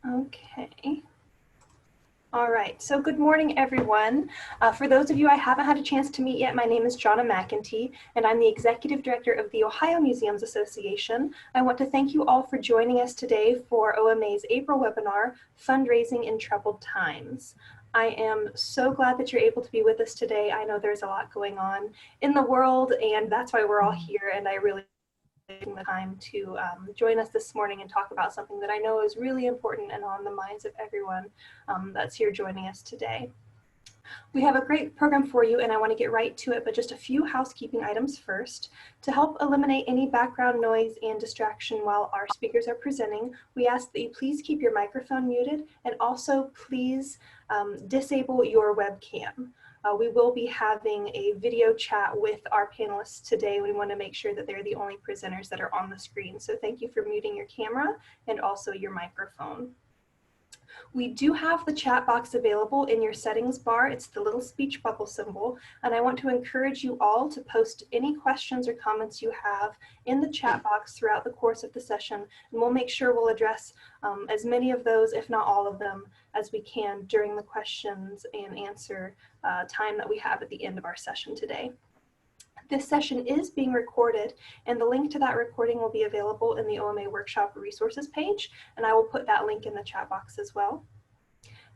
Okay. All right, so good morning, everyone. For those of you I haven't had a chance to meet yet, my name is Jonna McEntee, and I'm the Executive Director of the Ohio Museums Association. I want to thank you all for joining us today for OMA's April webinar, Fundraising in Troubled Times. I am so glad that you're able to be with us today. I know there's a lot going on in the world, and that's why we're all here, and I really taking the time to join us this morning and talk about something that I know is really important and on the minds of everyone that's here joining us today. We have a great program for you, and I want to get right to it, but just a few housekeeping items first. To help eliminate any background noise and distraction while our speakers are presenting, we ask that you please keep your microphone muted, and also please disable your webcam. We will be having a video chat with our panelists today. We want to make sure that they're the only presenters that are on the screen. So thank you for muting your camera and also your microphone. We do have the chat box available in your settings bar. It's the little speech bubble symbol. And I want to encourage you all to post any questions or comments you have in the chat box throughout the course of the session. And we'll make sure we'll address as many of those, if not all of them, as we can during the questions and answer time that we have at the end of our session today. This session is being recorded, and the link to that recording will be available in the OMA Workshop Resources page, and I will put that link in the chat box as well.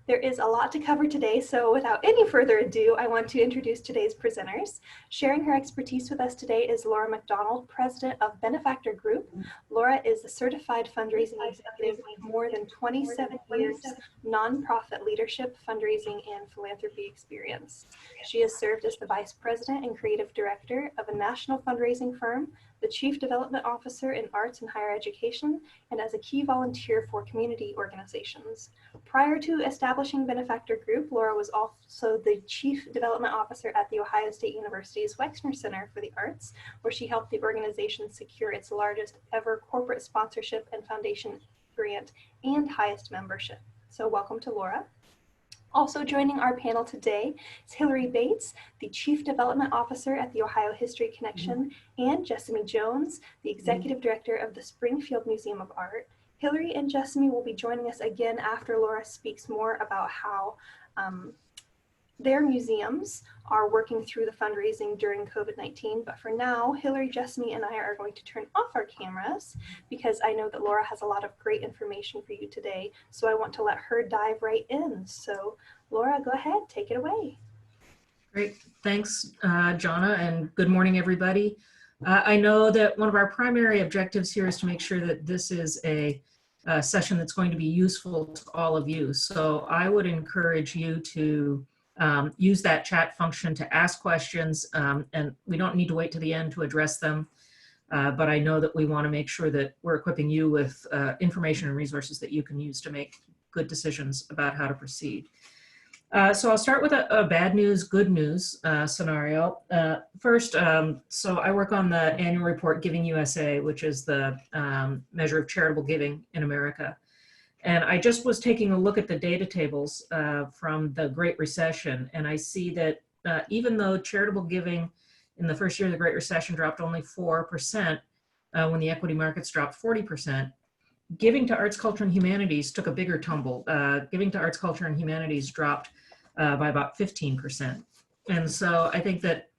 There is a lot to cover today, so without any further ado, I want to introduce today's presenters. Sharing her expertise with us today is Laura McDonald, President of Benefactor Group. Laura is a certified fundraising executive with more than 27 years nonprofit leadership, fundraising, and philanthropy experience. She has served as the Vice President and Creative Director of a national fundraising firm, the Chief Development Officer in Arts and Higher Education, and as a key volunteer for community organizations. Prior to establishing Benefactor Group, Laura was also the Chief Development Officer at the Ohio State University's Wexner Center for the Arts, where she helped the organization secure its largest ever corporate sponsorship and foundation grant and highest membership. So welcome to Laura. Also joining our panel today is Hillary Bates, the Chief Development Officer at the Ohio History Connection, and Jessimi Jones, the Executive Director of the Springfield Museum of Art. Hillary and Jessimi will be joining us again after Laura speaks more about how their museums are working through the fundraising during COVID-19. But for now, Hillary, Jessimi, and I are going to turn off our cameras because I know that Laura has a lot of great information for you today. So I want to let her dive right in. So Laura, go ahead, take it away. Great, thanks, Jonna, and good morning, everybody. I know that one of our primary objectives here is to make sure that this is a session that's going to be useful to all of you. So I would encourage you to use that chat function to ask questions, and we don't need to wait to the end to address them, but I know that we want to make sure that we're equipping you with information and resources that you can use to make good decisions about how to proceed. So I'll start with a bad news, good news scenario. First, so I work on the annual report Giving USA, which is the measure of charitable giving in America. And I just was taking a look at the data tables from the Great Recession, and I see that even though charitable giving in the first year of the Great Recession dropped only 4%, when the equity markets dropped 40%, giving to arts, culture, and humanities took a bigger tumble. Giving to arts, culture, and humanities dropped by about 15%. And so I think that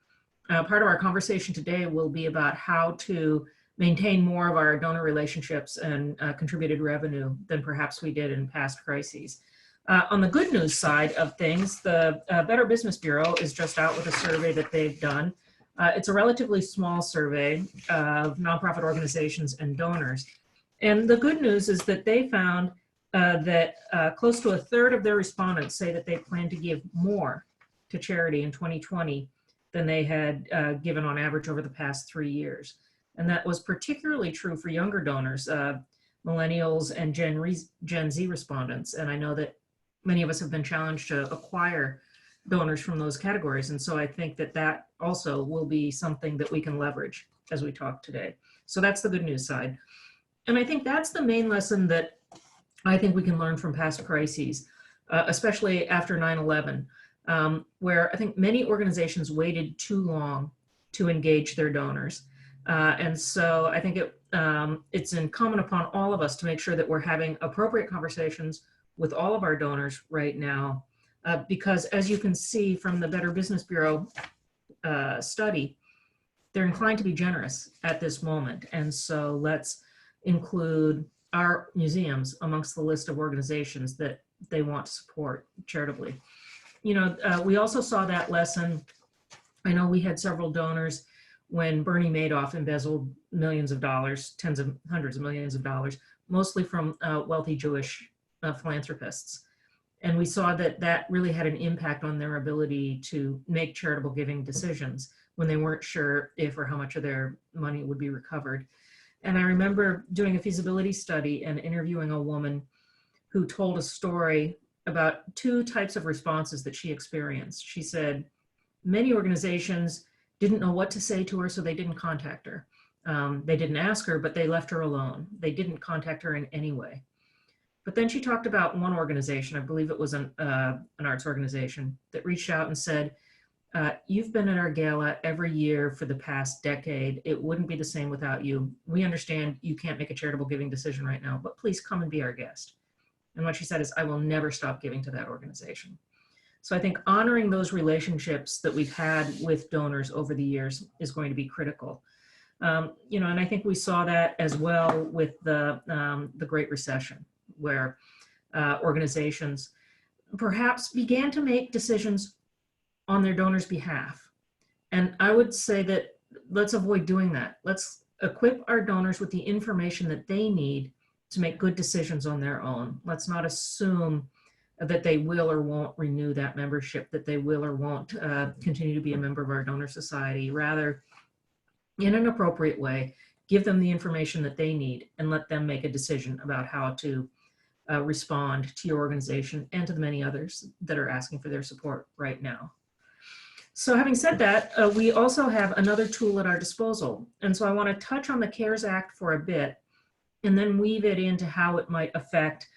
part of our conversation today will be about how to maintain more of our donor relationships and contributed revenue than perhaps we did in past crises. On the good news side of things, the Better Business Bureau is just out with a survey that they've done. It's a relatively small survey of nonprofit organizations and donors. And the good news is that they found that close to a third of their respondents say that they plan to give more to charity in 2020 than they had given on average over the past 3 years. And that was particularly true for younger donors, millennials and Gen Z respondents. And I know that many of us have been challenged to acquire donors from those categories. And so I think that that also will be something that we can leverage as we talk today. So that's the good news side. And I think that's the main lesson that I think we can learn from past crises, especially after 9/11, where I think many organizations waited too long to engage their donors. And so I think it's incumbent upon all of us to make sure that we're having appropriate conversations with all of our donors right now, because as you can see from the Better Business Bureau study, they're inclined to be generous at this moment. And so let's include our museums amongst the list of organizations that they want to support charitably. We also saw that lesson. I know we had several donors when Bernie Madoff embezzled millions of dollars, hundreds of millions of dollars, mostly from wealthy Jewish philanthropists. And we saw that that really had an impact on their ability to make charitable giving decisions when they weren't sure if or how much of their money would be recovered. And I remember doing a feasibility study and interviewing a woman who told a story about two types of responses that she experienced. She said many organizations didn't know what to say to her, so they didn't contact her. They didn't ask her, but they left her alone. They didn't contact her in any way. But then she talked about one organization, I believe it was an arts organization, that reached out and said, you've been at our gala every year for the past decade. It wouldn't be the same without you. We understand you can't make a charitable giving decision right now, but please come and be our guest. And what she said is, I will never stop giving to that organization. So I think honoring those relationships that we've had with donors over the years is going to be critical. And I think we saw that as well with the Great Recession, where organizations perhaps began to make decisions on their donors' behalf. And I would say that let's avoid doing that. Let's equip our donors with the information that they need to make good decisions on their own. Let's not assume that they will or won't renew that membership, that they will or won't continue to be a member of our donor society. Rather, in an appropriate way, give them the information that they need and let them make a decision about how to respond to your organization and to the many others that are asking for their support right now. So having said that, we also have another tool at our disposal. And so I want to touch on the CARES Act for a bit and then weave it into how it might affect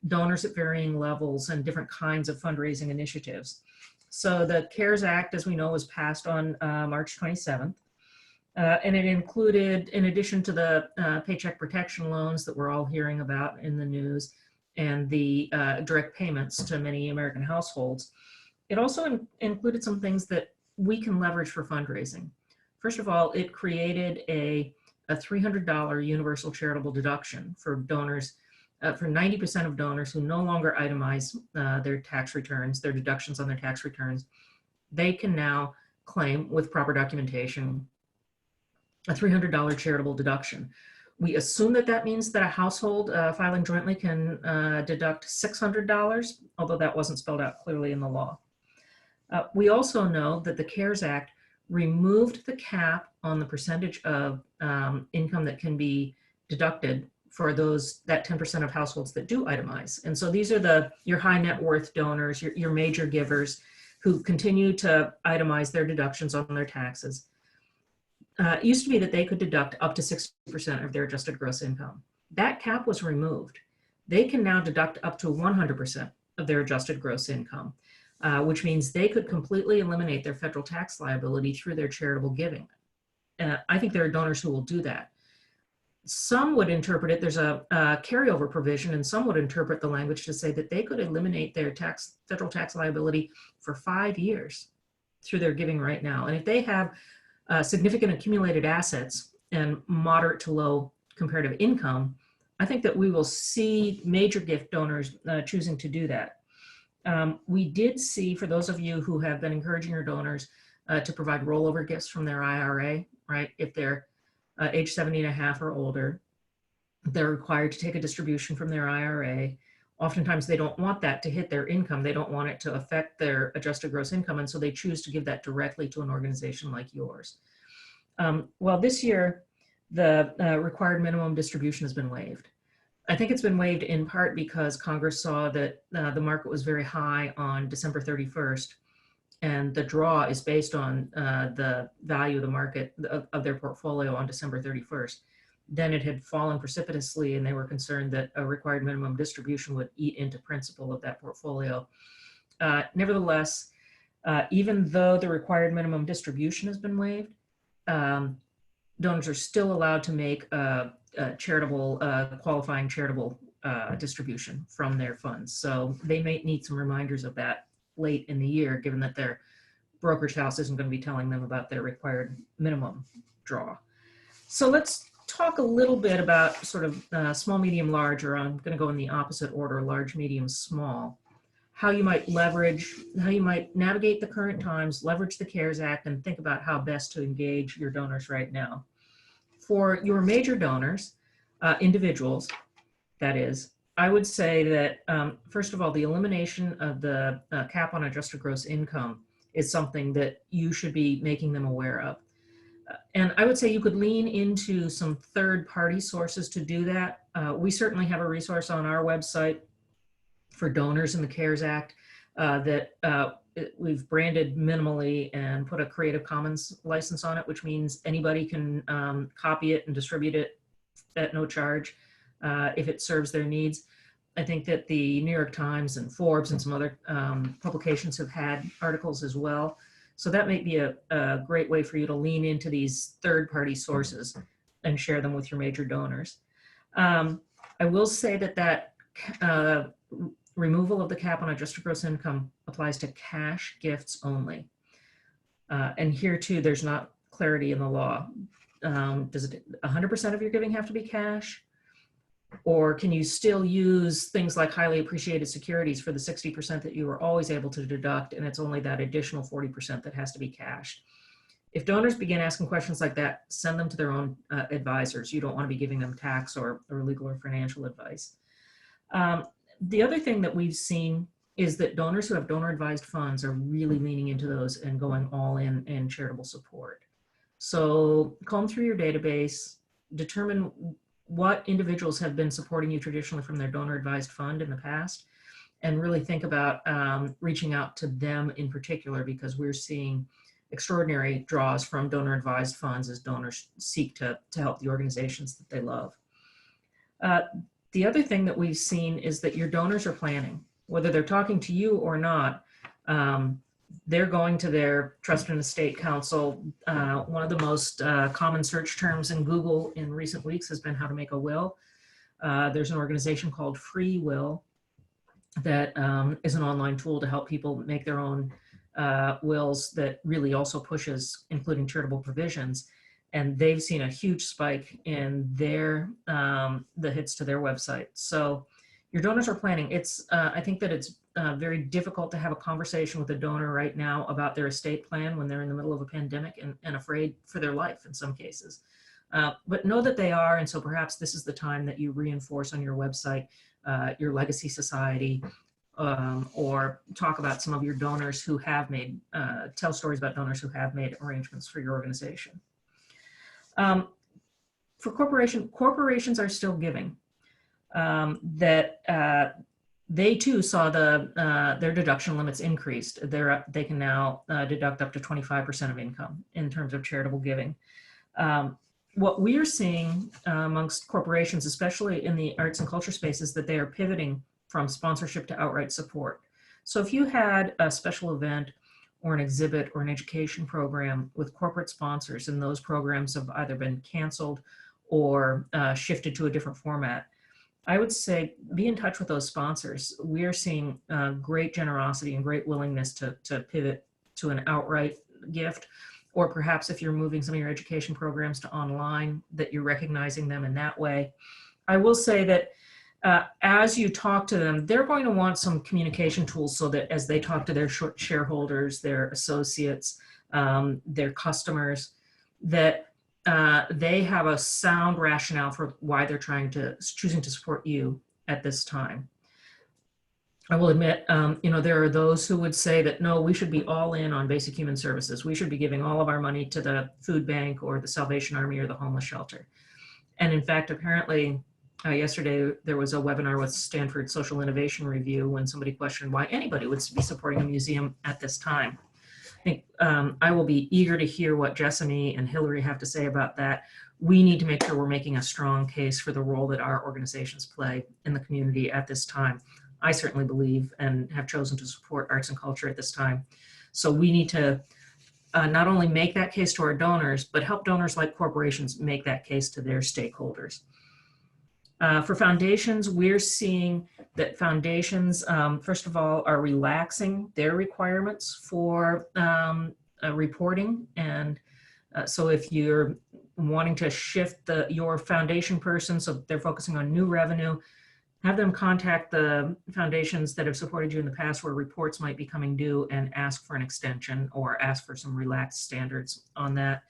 donors at varying levels and different kinds of fundraising initiatives. So the CARES Act, as we know, was passed on March 27th. And it included, in addition to the paycheck protection loans that we're all hearing about in the news and the direct payments to many American households, it also included some things that we can leverage for fundraising. First of all, it created a $300 universal charitable deduction for donors, for 90% of donors who no longer itemize their tax returns, their deductions on their tax returns. They can now claim with proper documentation a $300 charitable deduction. We assume that that means that a household filing jointly can deduct $600, although that wasn't spelled out clearly in the law. We also know that the CARES Act removed the cap on the percentage of income that can be deducted for that 10% of households that do itemize. And so these are your high net worth donors, your major givers who continue to itemize their deductions on their taxes. It used to be that they could deduct up to 60% of their adjusted gross income. That cap was removed. They can now deduct up to 100% of their adjusted gross income, which means they could completely eliminate their federal tax liability through their charitable giving. I think there are donors who will do that. Some would interpret it, there's a carryover provision, and some would interpret the language to say that they could eliminate their federal tax liability for 5 years through their giving right now. And if they have significant accumulated assets and moderate to low comparative income, I think that we will see major gift donors choosing to do that. We did see, for those of you who have been encouraging your donors to provide rollover gifts from their IRA, right? If they're age 70 and a half or older, they're required to take a distribution from their IRA. Oftentimes they don't want that to hit their income. They don't want it to affect their adjusted gross income. And so they choose to give that directly to an organization like yours. Well, this year, the required minimum distribution has been waived. I think it's been waived in part because Congress saw that the market was very high on December 31st, and the draw is based on the value of the market of their portfolio on December 31st. Then it had fallen precipitously, and they were concerned that a required minimum distribution would eat into principal of that portfolio. Nevertheless, even though the required minimum distribution has been waived, donors are still allowed to make a charitable, qualifying charitable distribution from their funds. So they may need some reminders of that late in the year, given that their brokerage house isn't going to be telling them about their required minimum draw. So let's talk a little bit about sort of small, medium, large, or I'm going to go in the opposite order, large, medium, small. How you might leverage, how you might navigate the current times, leverage the CARES Act, and think about how best to engage your donors right now. For your major donors, individuals, that is, I would say that, first of all, the elimination of the cap on adjusted gross income is something that you should be making them aware of. And I would say you could lean into some third-party sources to do that. We certainly have a resource on our website for donors in the CARES Act that we've branded minimally and put a Creative Commons license on it, which means anybody can copy it and distribute it at no charge if it serves their needs. I think that the New York Times and Forbes and some other publications have had articles as well. So that may be a great way for you to lean into these third-party sources and share them with your major donors. I will say that removal of the cap on adjusted gross income applies to cash gifts only. And here too, there's not clarity in the law. Does it 100% of your giving have to be cash? Or can you still use things like highly appreciated securities for the 60% that you were always able to deduct, and it's only that additional 40% that has to be cashed? If donors begin asking questions like that, send them to their own advisors. You don't want to be giving them tax or legal or financial advice. The other thing that we've seen is that donors who have donor advised funds are really leaning into those and going all in charitable support. So comb through your database, determine what individuals have been supporting you traditionally from their donor advised fund in the past, and really think about reaching out to them in particular, because we're seeing extraordinary draws from donor advised funds as donors seek to help the organizations that they love. The other thing that we've seen is that your donors are planning, whether they're talking to you or not. They're going to their trust and estate council. One of the most common search terms in Google in recent weeks has been how to make a will. There's an organization called Free Will that is an online tool to help people make their own wills that really also pushes including charitable provisions. And they've seen a huge spike in their the hits to their website. So your donors are planning. I think that it's very difficult to have a conversation with a donor right now about their estate plan when they're in the middle of a pandemic and afraid for their life in some cases. But know that they are, and so perhaps this is the time that you reinforce on your website your legacy society, or talk about some of your donors who have made, tell stories about donors who have made arrangements for your organization. For corporations are still giving. They too saw their deduction limits increased. They can now deduct up to 25% of income in terms of charitable giving. What we are seeing amongst corporations, especially in the arts and culture space, is that they are pivoting from sponsorship to outright support. So if you had a special event or an exhibit or an education program with corporate sponsors, and those programs have either been canceled or shifted to a different format, I would say be in touch with those sponsors. We are seeing great generosity and great willingness to pivot to an outright gift, or perhaps if you're moving some of your education programs to online, that you're recognizing them in that way. I will say that as you talk to them, they're going to want some communication tools so that as they talk to their shareholders, their associates, their customers, that they have a sound rationale for why they're choosing to support you at this time. I will admit, there are those who would say that, no, we should be all in on basic human services. We should be giving all of our money to the food bank or the Salvation Army or the homeless shelter. And in fact, apparently, yesterday there was a webinar with Stanford Social Innovation Review when somebody questioned why anybody would be supporting a museum at this time. I think I will be eager to hear what Jessimi and Hillary have to say about that. We need to make sure we're making a strong case for the role that our organizations play in the community at this time. I certainly believe and have chosen to support arts and culture at this time. So we need to not only make that case to our donors, but help donors like corporations make that case to their stakeholders. For foundations, we're seeing that foundations, first of all, are relaxing their requirements for reporting. And so if you're wanting to shift your foundation person so they're focusing on new revenue, have them contact the foundations that have supported you in the past where reports might be coming due and ask for an extension or ask for some relaxed standards on that.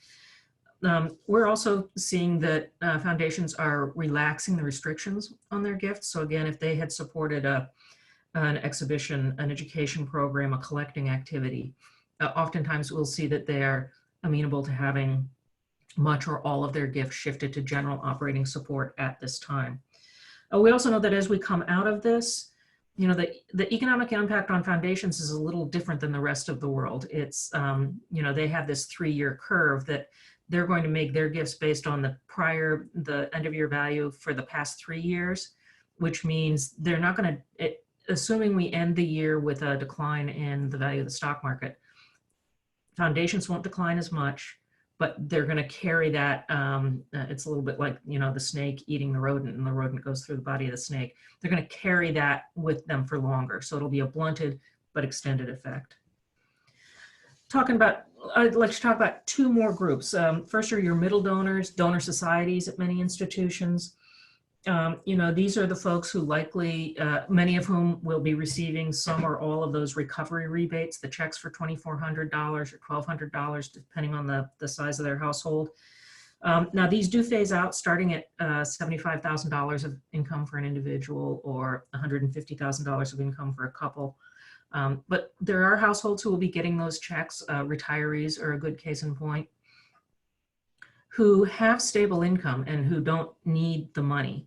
We're also seeing that foundations are relaxing the restrictions on their gifts. So again, if they had supported an exhibition, an education program, a collecting activity, oftentimes we'll see that they are amenable to having much or all of their gifts shifted to general operating support at this time. We also know that as we come out of this, you know, the economic impact on foundations is a little different than the rest of the world. It's, you know, they have this 3-year curve that they're going to make their gifts based on the end of year value for the past 3 years, which means they're not going to, assuming we end the year with a decline in the value of the stock market, foundations won't decline as much, but they're going to carry that. It's a little bit like, you know, the snake eating the rodent and the rodent goes through the body of the snake. They're going to carry that with them for longer. So it'll be a blunted but extended effect. I'd like to talk about 2 more groups. First are your middle donors, donor societies at many institutions. You know, these are the folks who likely, many of whom will be receiving some or all of those recovery rebates, the checks for $2,400 or $1,200, depending on the size of their household. Now, these do phase out starting at $75,000 of income for an individual or $150,000 of income for a couple. But there are households who will be getting those checks. Retirees are a good case in point, who have stable income and who don't need the money.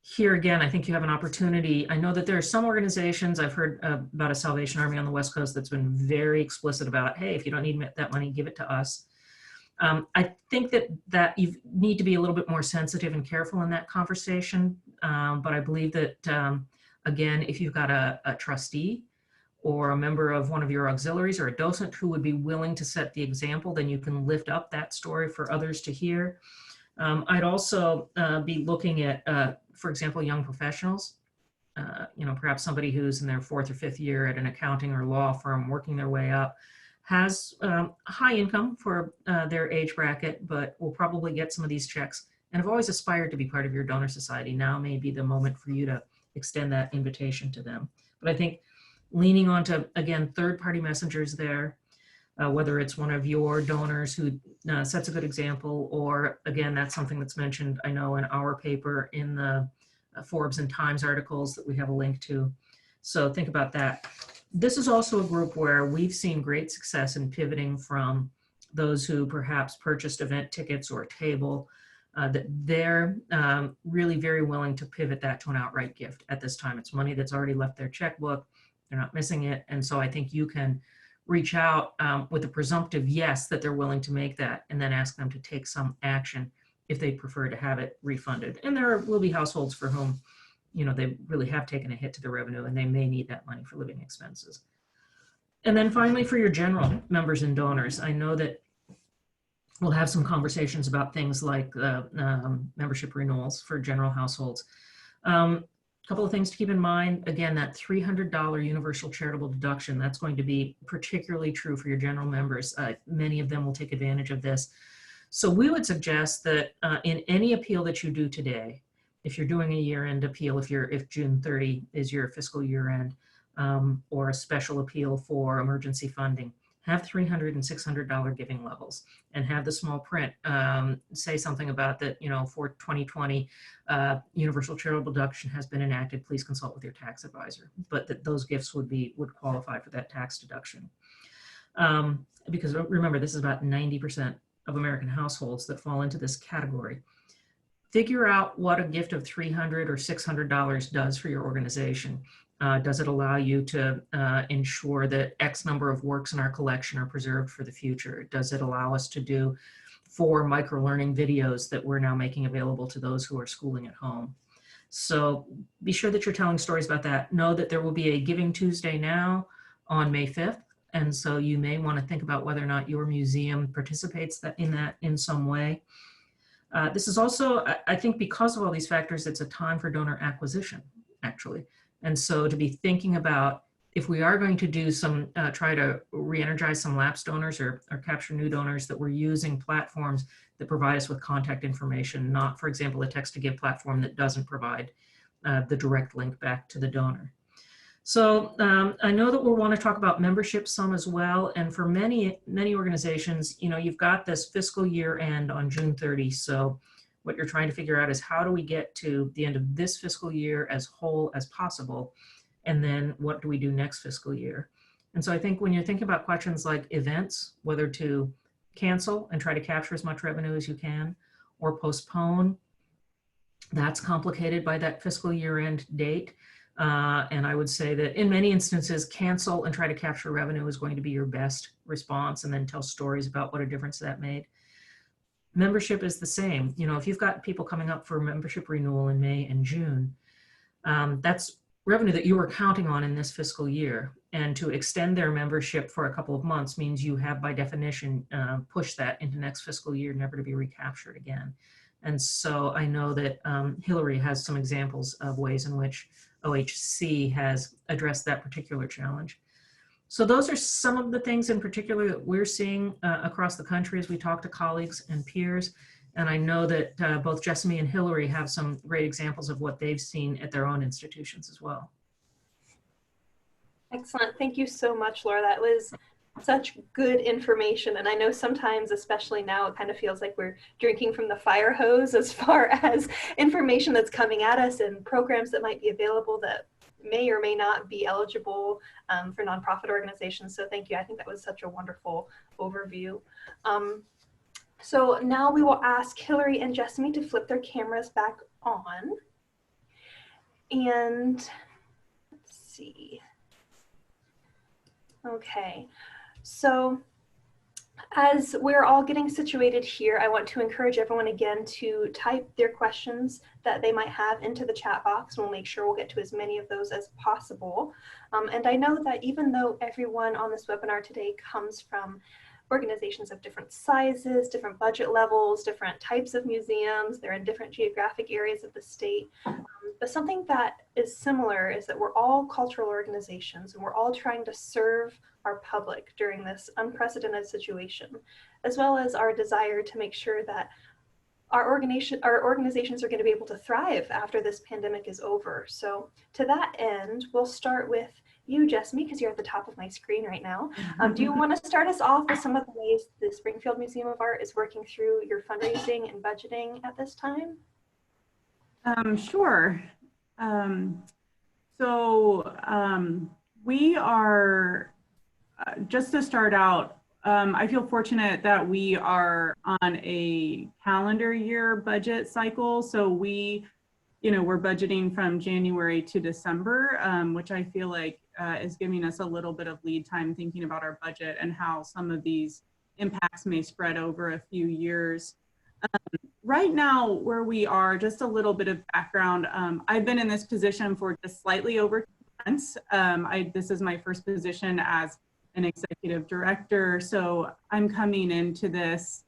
Here again, I think you have an opportunity. I know that there are some organizations, I've heard about a Salvation Army on the West Coast that's been very explicit about, hey, if you don't need that money, give it to us. I think that you need to be a little bit more sensitive and careful in that conversation. But I believe that, again, if you've got a trustee or a member of one of your auxiliaries or a docent who would be willing to set the example, then you can lift up that story for others to hear. I'd also be looking at, for example, young professionals, you know, perhaps somebody who's in their 4th or 5th year at an accounting or law firm working their way up, has high income for their age bracket, but will probably get some of these checks and have always aspired to be part of your donor society. Now may be the moment for you to extend that invitation to them. But I think leaning onto, again, third-party messengers there, whether it's one of your donors who sets a good example, or again, that's something that's mentioned, I know, in our paper, in the Forbes and Times articles that we have a link to. So think about that. This is also a group where we've seen great success in pivoting from those who perhaps purchased event tickets or a table, that they're really very willing to pivot that to an outright gift at this time. It's money that's already left their checkbook. They're not missing it. And so I think you can reach out with a presumptive yes that they're willing to make that, and then ask them to take some action if they prefer to have it refunded. And there will be households for whom, you know, they really have taken a hit to the revenue and they may need that money for living expenses. And then finally, for your general members and donors, I know that we'll have some conversations about things like membership renewals for general households. Couple of things to keep in mind. Again, that $300 universal charitable deduction, that's going to be particularly true for your general members. Many of them will take advantage of this. So we would suggest that in any appeal that you do today, if you're doing a year-end appeal, if June 30 is your fiscal year-end, or a special appeal for emergency funding, have $300 and $600 giving levels, and have the small print say something about that, you know, for 2020, universal charitable deduction has been enacted, please consult with your tax advisor. But that those gifts would qualify for that tax deduction. Because remember, this is about 90% of American households that fall into this category. Figure out what a gift of $300 or $600 does for your organization. Does it allow you to ensure that X number of works in our collection are preserved for the future? Does it allow us to do 4 micro-learning videos that we're now making available to those who are schooling at home? So be sure that you're telling stories about that. Know that there will be a Giving Tuesday now on May 5th And so you may want to think about whether or not your museum participates in that in some way. This is also, I think, because of all these factors, it's a time for donor acquisition, actually. And so to be thinking about, if we are going to do some, try to re-energize some lapsed donors or capture new donors, that we're using platforms that provide us with contact information, not, for example, a text-to-give platform that doesn't provide the direct link back to the donor. So I know that we'll want to talk about membership some as well. And for many organizations, you know, you've got this fiscal year end on June 30. So what you're trying to figure out is, how do we get to the end of this fiscal year as whole as possible? And then what do we do next fiscal year? And so I think when you're thinking about questions like events, whether to cancel and try to capture as much revenue as you can, or postpone, that's complicated by that fiscal year end date. And I would say that in many instances, cancel and try to capture revenue is going to be your best response, and then tell stories about what a difference that made. Membership is the same. You know, if you've got people coming up for membership renewal in May and June, that's revenue that you were counting on in this fiscal year. And to extend their membership for a couple of months means you have, by definition, pushed that into next fiscal year, never to be recaptured again. And so I know that Hillary has some examples of ways in which OHC has addressed that particular challenge. So those are some of the things in particular that we're seeing across the country as we talk to colleagues and peers. And I know that both Jessimi and Hillary have some great examples of what they've seen at their own institutions as well. Excellent. Thank you so much, Laura. That was such good information. And I know sometimes, especially now, it kind of feels like we're drinking from the fire hose as far as information that's coming at us and programs that might be available that may or may not be eligible for nonprofit organizations. So thank you. I think that was such a wonderful overview. So now we will ask Hillary and Jessimi to flip their cameras back on. And let's see. Okay, so as we're all getting situated here, I want to encourage everyone again to type their questions that they might have into the chat box, and we'll make sure we'll get to as many of those as possible. And I know that even though everyone on this webinar today comes from organizations of different sizes, different budget levels, different types of museums, they're in different geographic areas of the state. But something that is similar is that we're all cultural organizations, and we're all trying to serve our public during this unprecedented situation, as well as our desire to make sure that our organizations are going to be able to thrive after this pandemic is over. So to that end, we'll start with you, Jessimi, because you're at the top of my screen right now. Do you want to start us off with some of the ways the Springfield Museum of Art is working through your fundraising and budgeting at this time? Sure. We are, just to start out, I feel fortunate that we are on a calendar year budget cycle. So we're budgeting from January to December, which I feel like is giving us a little bit of lead time thinking about our budget and how some of these impacts may spread over a few years. Right now, where we are, just a little bit of background. I've been in this position for just slightly over 2 months. This is my first position as an executive director, so I'm coming into this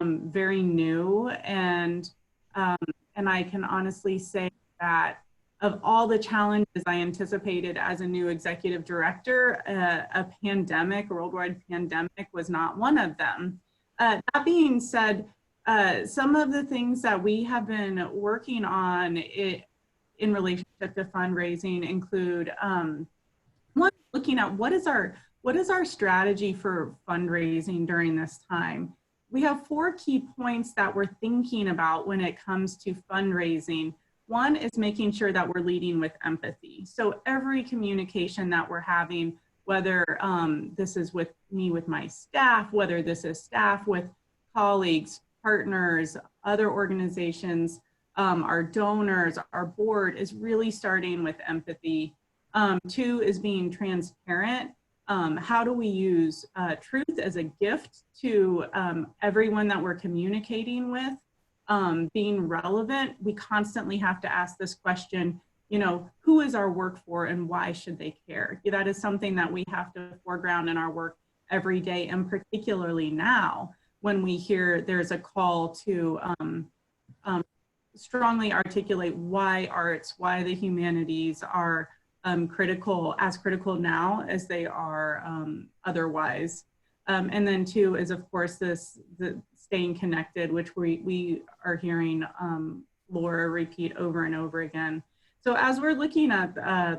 very new, and I can honestly say that of all the challenges I anticipated as a new executive director, a worldwide pandemic was not one of them. That being said, some of the things that we have been working on in relationship to fundraising include one, looking at what is our strategy for fundraising during this time. We have 4 key points that we're thinking about when it comes to fundraising. One is making sure that we're leading with empathy. So every communication that we're having, whether this is with me with my staff, whether this is staff with colleagues, partners, other organizations, our donors, our board, is really starting with empathy. 2 is being transparent. How do we use truth as a gift to everyone that we're communicating with? Being relevant, we constantly have to ask this question, who is our work for and why should they care? That is something that we have to foreground in our work every day, and particularly now when we hear there's a call to strongly articulate why arts, why the humanities are critical now as they are otherwise. And then two is, of course, the staying connected, which we are hearing Laura repeat over and over again. So as we're looking at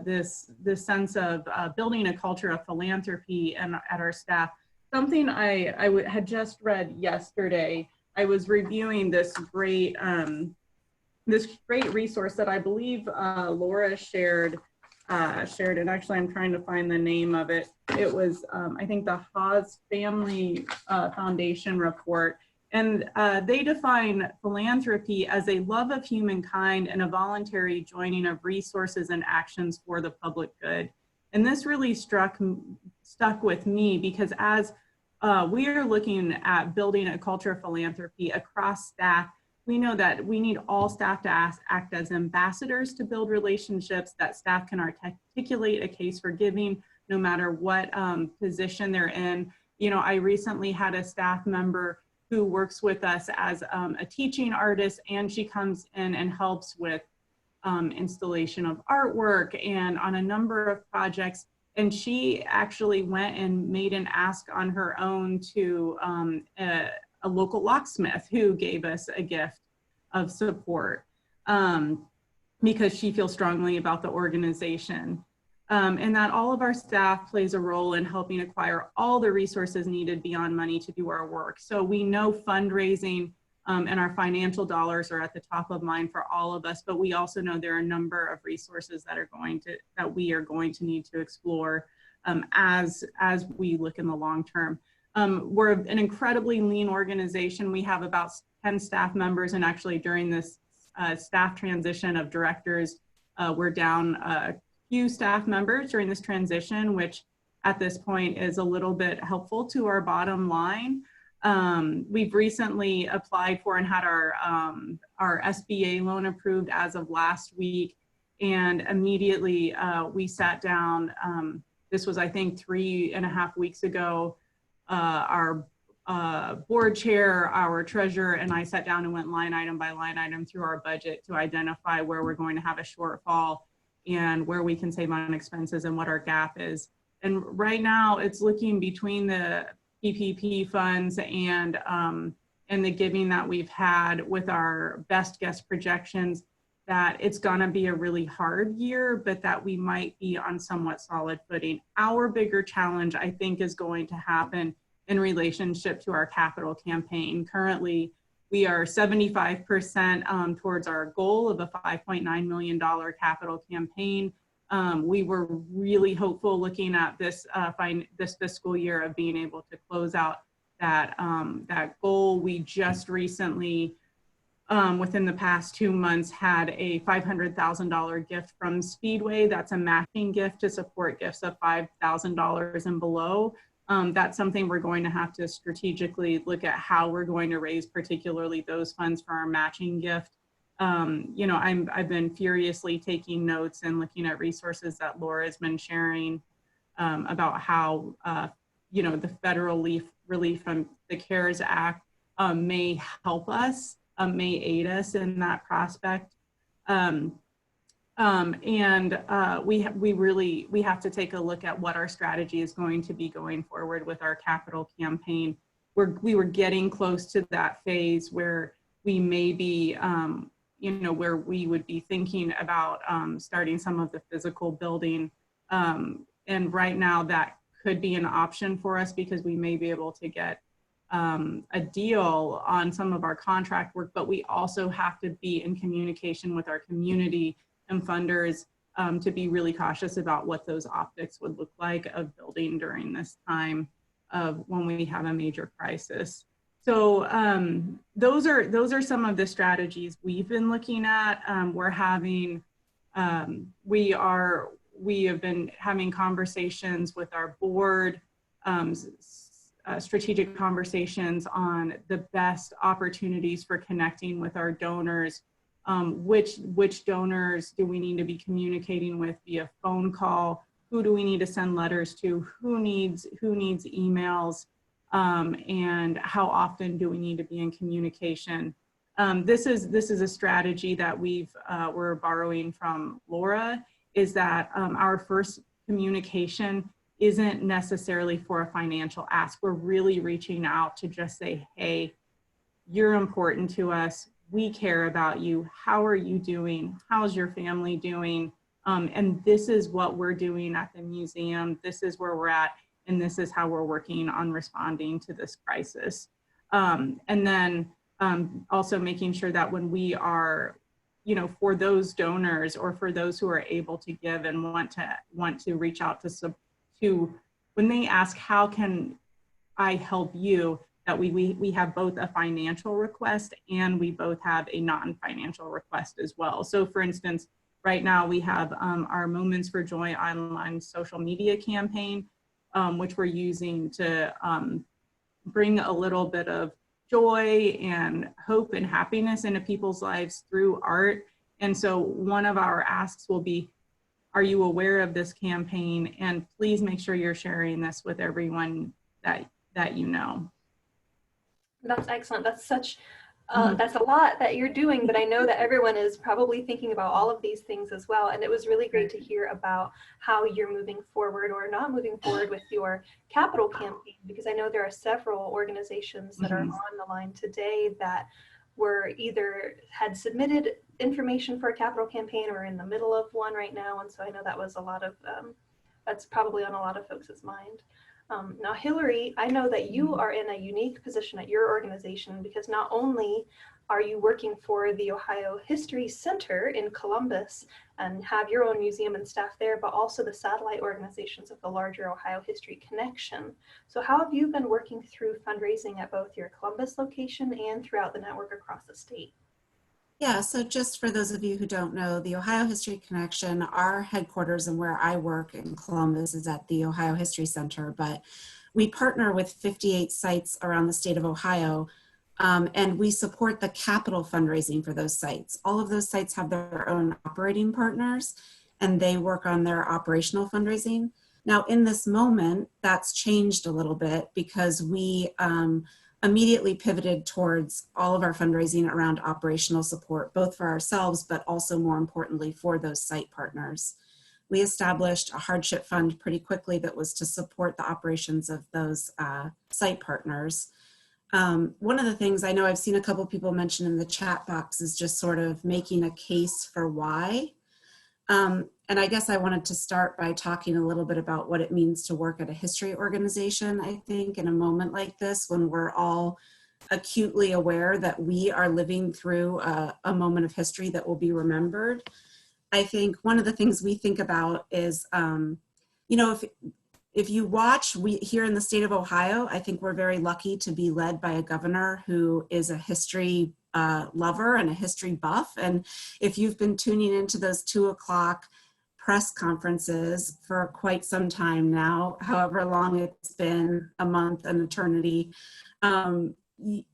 this sense of building a culture of philanthropy and at our staff, something I had just read yesterday, I was reviewing this great resource that I believe Laura shared, and actually I'm trying to find the name of it. It was, I think, the Haas Family Foundation report. And they define philanthropy as a love of humankind and a voluntary joining of resources and actions for the public good. And this really stuck with me, because as we are looking at building a culture of philanthropy across staff, we know that we need all staff to act as ambassadors to build relationships, that staff can articulate a case for giving no matter what position they're in. I recently had a staff member who works with us as a teaching artist, and she comes in and helps with installation of artwork and on a number of projects. And she actually went and made an ask on her own to a local locksmith who gave us a gift of support because she feels strongly about the organization. And that all of our staff plays a role in helping acquire all the resources needed beyond money to do our work. So we know fundraising and our financial dollars are at the top of mind for all of us, but we also know there are a number of resources that we are going to need to explore as we look in the long term. We're an incredibly lean organization. We have about 10 staff members, and actually during this staff transition of directors, we're down a few staff members during this transition, which at this point is a little bit helpful to our bottom line. We've recently applied for and had our SBA loan approved as of last week, and immediately we sat down. This was, I think, 3.5 weeks ago. Our board chair, our treasurer, and I sat down and went line item by line item through our budget to identify where we're going to have a shortfall and where we can save on expenses and what our gap is. And right now it's looking between the PPP funds and the giving that we've had with our best guess projections that it's gonna be a really hard year, but that we might be on somewhat solid footing. Our bigger challenge, I think, is going to happen in relationship to our capital campaign. Currently, we are 75% towards our goal of a $5.9 million capital campaign. We were really hopeful looking at this fiscal year of being able to close out that goal. We just recently, within the past 2 months, had a $500,000 gift from Speedway. That's a matching gift to support gifts of $5,000 and below. That's something we're going to have to strategically look at how we're going to raise, particularly those funds for our matching gift. I've been furiously taking notes and looking at resources that Laura has been sharing about how, the federal relief from the CARES Act may help us, may aid us in that prospect. We have to take a look at what our strategy is going to be going forward with our capital campaign. We were getting close to that phase where we may be, where we would be thinking about starting some of the physical building. And right now that could be an option for us because we may be able to get a deal on some of our contract work, but we also have to be in communication with our community and funders to be really cautious about what those optics would look like of building during this time of when we have a major crisis. So those are some of the strategies we've been looking at. We have been having conversations with our board, strategic conversations on the best opportunities for connecting with our donors which donors do we need to be communicating with via phone call, who do we need to send letters to, who needs emails, and how often do we need to be in communication. This is a strategy that we're borrowing from Laura, is that our first communication isn't necessarily for a financial ask. We're really reaching out to just say, hey, you're important to us. We care about you. How are you doing? How's your family doing? And this is what we're doing at the museum. This is where we're at. And this is how we're working on responding to this crisis. And then also making sure that when we are, for those donors or for those who are able to give and want to reach out to when they ask, how can I help you, that we have both a financial request and we both have a non-financial request as well. So for instance, right now we have our Moments for Joy online social media campaign, which we're using to bring a little bit of joy and hope and happiness into people's lives through art. And so one of our asks will be, are you aware of this campaign? And please make sure you're sharing this with everyone that you know. That's excellent. That's such, that's a lot that you're doing, but I know that everyone is probably thinking about all of these things as well. And it was really great to hear about how you're moving forward or not moving forward with your capital campaign, because I know there are several organizations that are on the line today that were either had submitted information for a capital campaign or in the middle of one right now. And so I know that was a lot of, that's probably on a lot of folks' mind. Now, Hillary, I know that you are in a unique position at your organization because not only are you working for the Ohio History Center in Columbus and have your own museum and staff there, but also the satellite organizations of the larger Ohio History Connection. So how have you been working through fundraising at both your Columbus location and throughout the network across the state? Yeah, so just for those of you who don't know, the Ohio History Connection, our headquarters and where I work in Columbus is at the Ohio History Center, but we partner with 58 sites around the state of Ohio, and we support the capital fundraising for those sites. All of those sites have their own operating partners, and they work on their operational fundraising. Now, in this moment, that's changed a little bit because we immediately pivoted towards all of our fundraising around operational support, both for ourselves, but also more importantly for those site partners. We established a hardship fund pretty quickly that was to support the operations of those site partners. One of the things I know I've seen a couple people mention in the chat box is just sort of making a case for why. And I guess I wanted to start by talking a little bit about what it means to work at a history organization. I think in a moment like this, when we're all acutely aware that we are living through a moment of history that will be remembered, I think one of the things we think about is, if you watch, here in the state of Ohio, I think we're very lucky to be led by a governor who is a history lover and a history buff. And if you've been tuning into those 2 o'clock press conferences for quite some time now, however long it's been, a month, an eternity,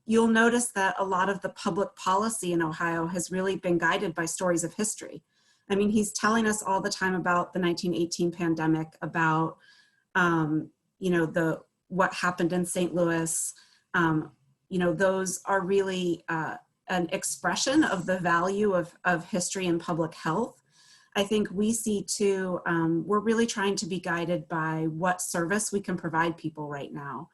you'll notice that a lot of the public policy in Ohio has really been guided by stories of history. I mean, he's telling us all the time about the 1918 pandemic, about what happened in St. Louis. Those are really an expression of the value of history and public health. I think we see too, we're really trying to be guided by what service we can provide people right now.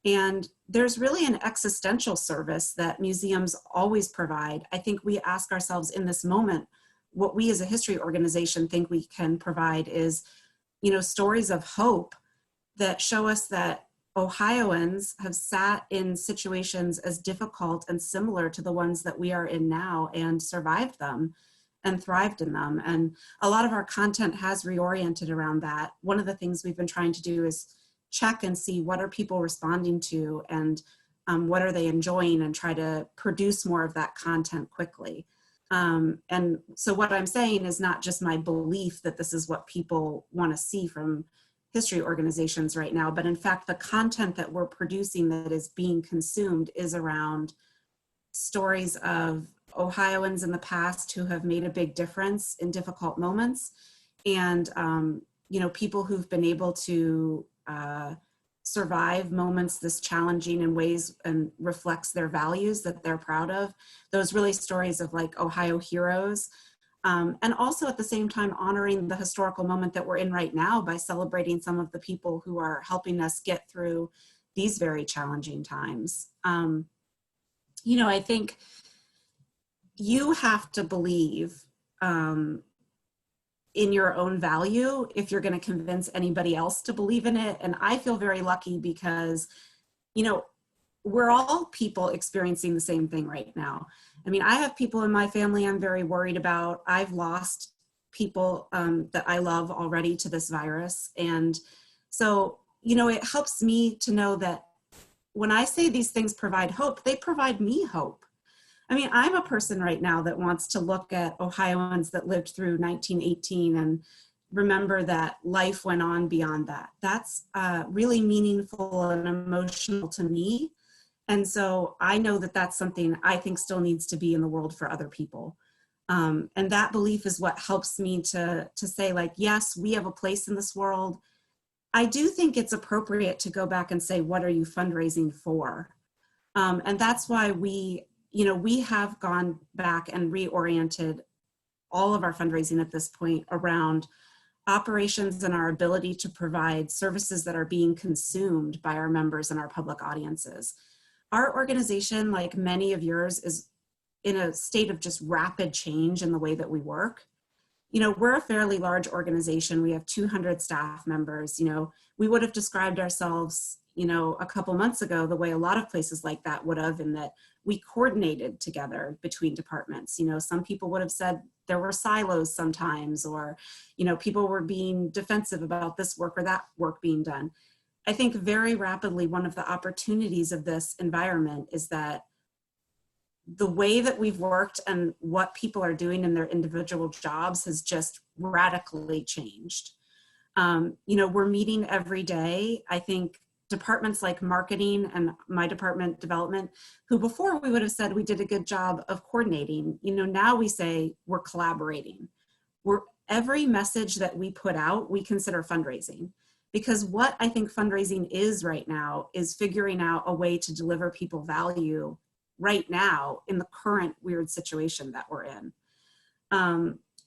And there's really an existential service that museums always provide. I think we ask ourselves in this moment, what we as a history organization think we can provide is, stories of hope that show us that Ohioans have sat in situations as difficult and similar to the ones that we are in now and survived them and thrived in them. And a lot of our content has reoriented around that. One of the things we've been trying to do is check and see what are people responding to and what are they enjoying, and try to produce more of that content quickly. And so what I'm saying is not just my belief that this is what people want to see from history organizations right now, but in fact, the content that we're producing that is being consumed is around stories of Ohioans in the past who have made a big difference in difficult moments, and people who've been able to survive moments this challenging in ways and reflects their values that they're proud of. Those really stories of like Ohio heroes. And also at the same time honoring the historical moment that we're in right now by celebrating some of the people who are helping us get through these very challenging times. I think you have to believe in your own value if you're going to convince anybody else to believe in it. And I feel very lucky because, we're all people experiencing the same thing right now. I mean, I have people in my family I'm very worried about. I've lost people that I love already to this virus. And so, it helps me to know that when I say these things provide hope, they provide me hope. I mean, I'm a person right now that wants to look at Ohioans that lived through 1918 and remember that life went on beyond that. That's really meaningful and emotional to me. And so I know that that's something I think still needs to be in the world for other people. And that belief is what helps me to say, like, yes, we have a place in this world. I do think it's appropriate to go back and say, what are you fundraising for? And that's why we have gone back and reoriented all of our fundraising at this point around operations and our ability to provide services that are being consumed by our members and our public audiences. Our organization, like many of yours, is in a state of just rapid change in the way that we work. We're a fairly large organization. We have 200 staff members. We would have described ourselves, a couple months ago, the way a lot of places like that would have, in that we coordinated together between departments. Some people would have said there were silos sometimes, or, people were being defensive about this work or that work being done. I think very rapidly, one of the opportunities of this environment is that the way that we've worked and what people are doing in their individual jobs has just radically changed. We're meeting every day. I think departments like marketing and my department, development, who before we would have said we did a good job of coordinating, now we say we're collaborating. Every message that we put out, we consider fundraising. Because what I think fundraising is right now is figuring out a way to deliver people value right now in the current weird situation that we're in.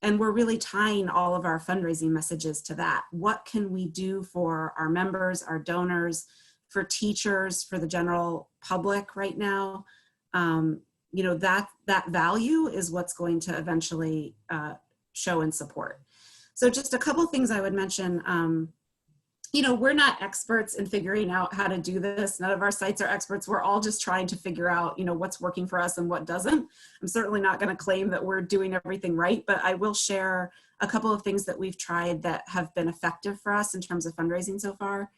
And we're really tying all of our fundraising messages to that. What can we do for our members, our donors, for teachers, for the general public right now? That value is what's going to eventually show and support. So just a couple of things I would mention. We're not experts in figuring out how to do this. None of our sites are experts. We're all just trying to figure out, what's working for us and what doesn't. I'm certainly not going to claim that we're doing everything right, but I will share a couple of things that we've tried that have been effective for us in terms of fundraising so far.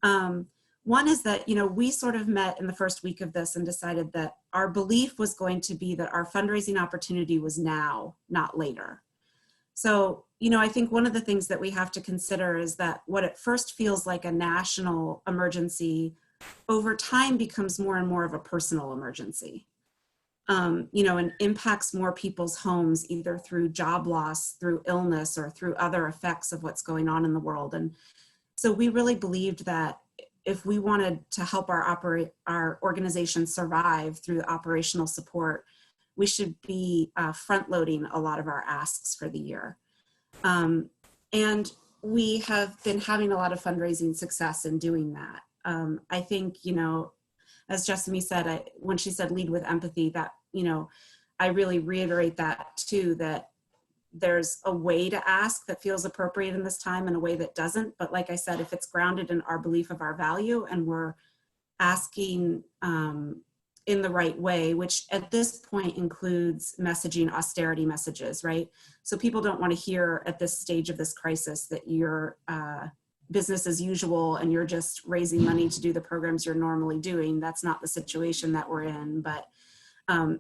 One is that, we sort of met in the first week of this and decided that our belief was going to be that our fundraising opportunity was now, not later. So, I think one of the things that we have to consider is that what at first feels like a national emergency over time becomes more and more of a personal emergency, and impacts more people's homes, either through job loss, through illness, or through other effects of what's going on in the world. And so we really believed that if we wanted to help our organization survive through operational support, we should be front loading a lot of our asks for the year. And we have been having a lot of fundraising success in doing that. I think, as Jessimi said, when she said lead with empathy, that, I really reiterate that too, that there's a way to ask that feels appropriate in this time and a way that doesn't. But like I said, if it's grounded in our belief of our value and we're asking in the right way, which at this point includes messaging austerity messages, right? So people don't want to hear at this stage of this crisis that you're business as usual and you're just raising money to do the programs you're normally doing. That's not the situation that we're in. But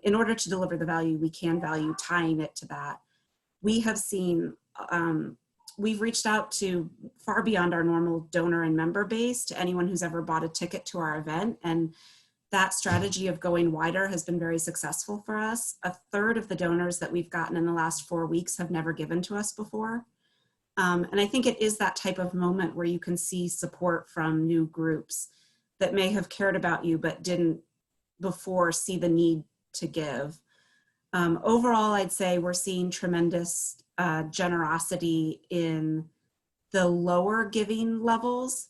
in order to deliver the value, we can value tying it to that. We have seen, we've reached out to far beyond our normal donor and member base to anyone who's ever bought a ticket to our event. And that strategy of going wider has been very successful for us. A third of the donors that we've gotten in the last 4 weeks have never given to us before. And I think it is that type of moment where you can see support from new groups that may have cared about you but didn't before see the need to give. Overall, I'd say we're seeing tremendous generosity in the lower giving levels,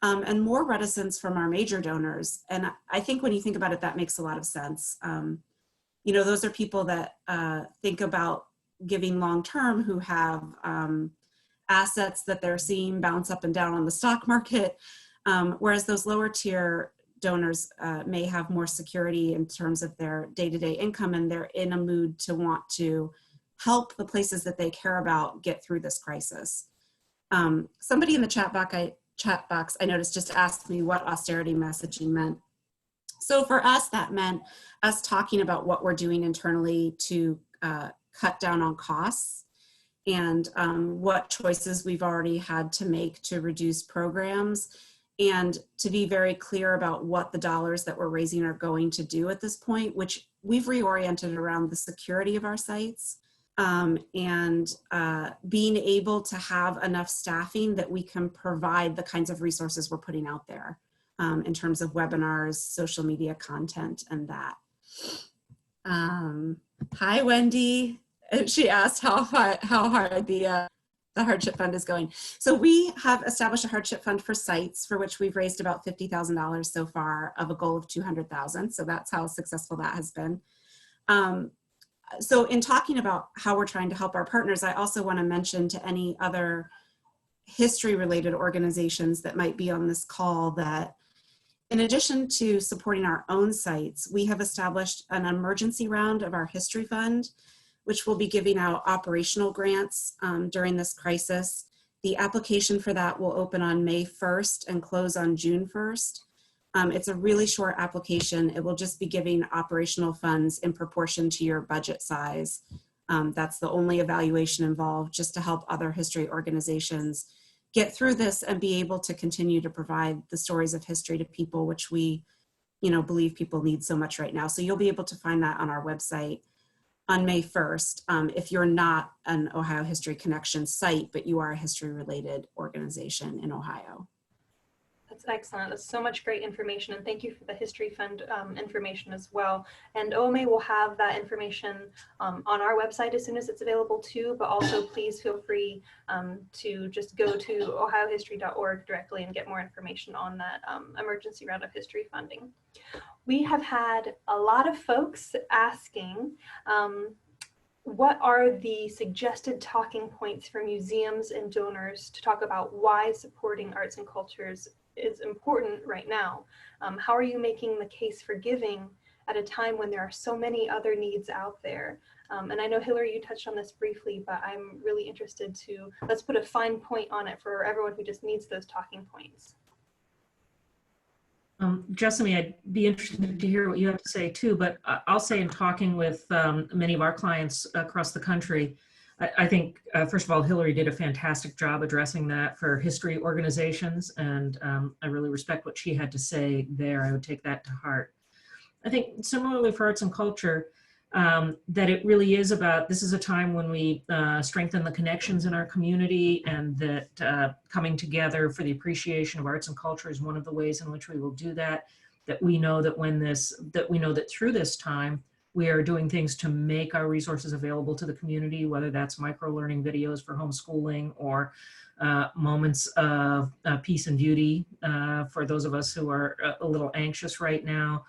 and more reticence from our major donors. And I think when you think about it, that makes a lot of sense. You know, those are people that think about giving long-term, who have assets that they're seeing bounce up and down on the stock market, whereas those lower tier donors may have more security in terms of their day-to-day income, and they're in a mood to want to help the places that they care about get through this crisis. Somebody in the chat box I noticed just asked me what austerity messaging meant. So for us, that meant us talking about what we're doing internally to cut down on costs, and what choices we've already had to make to reduce programs, and to be very clear about what the dollars that we're raising are going to do at this point, which we've reoriented around the security of our sites, and being able to have enough staffing that we can provide the kinds of resources we're putting out there in terms of webinars, social media content, and that. Hi, Wendy. She asked how hard the hardship fund is going. So we have established a hardship fund for sites for which we've raised about $50,000 so far of a goal of 200,000. So that's how successful that has been. So in talking about how we're trying to help our partners, I also want to mention to any other history related organizations that might be on this call that in addition to supporting our own sites, we have established an emergency round of our history fund, which will be giving out operational grants during this crisis. The application for that will open on May 1st and close on June 1st. It's a really short application. It will just be giving operational funds in proportion to your budget size. That's the only evaluation involved, just to help other history organizations get through this and be able to continue to provide the stories of history to people, which we, believe people need so much right now. So you'll be able to find that on our website on May 1st, if you're not an Ohio History Connection site, but you are a history related organization in Ohio. That's excellent. That's so much great information, and thank you for the History Fund information as well. And OMA will have that information on our website as soon as it's available too, but also please feel free to just go to ohiohistory.org directly and get more information on that emergency round of history funding. We have had a lot of folks asking what are the suggested talking points for museums and donors to talk about why supporting arts and cultures is important right now. How are you making the case for giving at a time when there are so many other needs out there? And I know, Hillary, you touched on this briefly, but I'm really interested to, let's put a fine point on it for everyone who just needs those talking points. Jessimi, I'd be interested to hear what you have to say too, but I'll say in talking with many of our clients across the country, I think, first of all, Hillary did a fantastic job addressing that for history organizations, and I really respect what she had to say there. I would take that to heart. I think similarly for arts and culture, that it really is about, this is a time when we strengthen the connections in our community, and that coming together for the appreciation of arts and culture is one of the ways in which we will do that. That we know that that through this time, we are doing things to make our resources available to the community, whether that's micro-learning videos for homeschooling or moments of peace and beauty for those of us who are a little anxious right now.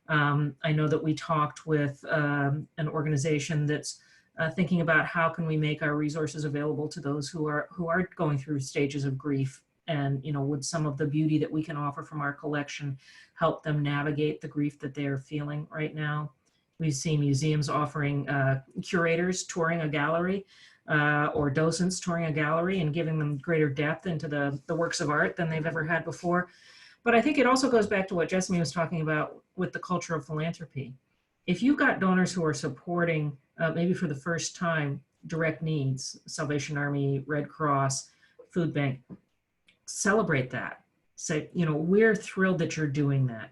I know that we talked with an organization that's thinking about how can we make our resources available to those who are going through stages of grief, and would some of the beauty that we can offer from our collection help them navigate the grief that they are feeling right now. We've seen museums offering curators touring a gallery or docents touring a gallery and giving them greater depth into the works of art than they've ever had before. But I think it also goes back to what Jessimi was talking about with the culture of philanthropy. If you've got donors who are supporting, maybe for the first time, direct needs, Salvation Army, Red Cross, Food Bank, celebrate that. Say, we're thrilled that you're doing that.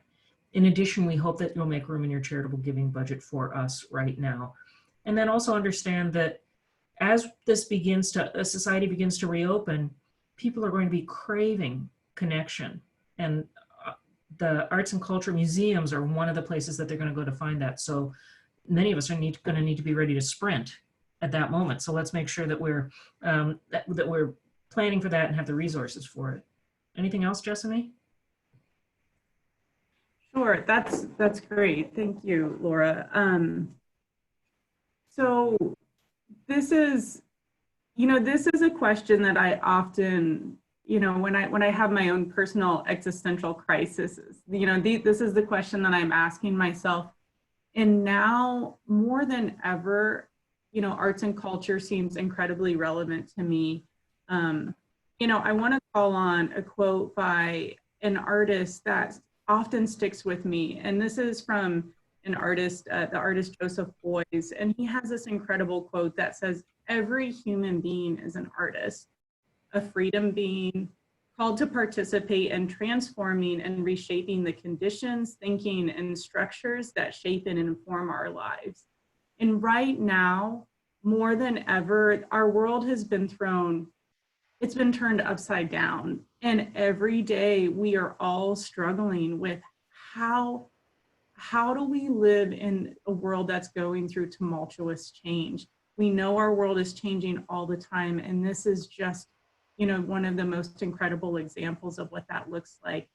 In addition, we hope that you'll make room in your charitable giving budget for us right now. And then also understand that as society begins to reopen, people are going to be craving connection. And the arts and culture museums are one of the places that they're going to go to find that. So many of us are going to need to be ready to sprint at that moment. So let's make sure that we're planning for that and have the resources for it. Anything else, Jessimi? Sure, that's great. Thank you, Laura. So this is a question that I often, when I have my own personal existential crises, this is the question that I'm asking myself. And now more than ever, arts and culture seems incredibly relevant to me. I want to call on a quote by an artist that often sticks with me. And this is from an artist, the artist Joseph Beuys. And he has this incredible quote that says, "Every human being is an artist, a freedom being, called to participate in transforming and reshaping the conditions, thinking, and structures that shape and inform our lives." And right now, more than ever, our world has been it's been turned upside down. And every day we are all struggling with how do we live in a world that's going through tumultuous change? We know our world is changing all the time. And this is just, one of the most incredible examples of what that looks like.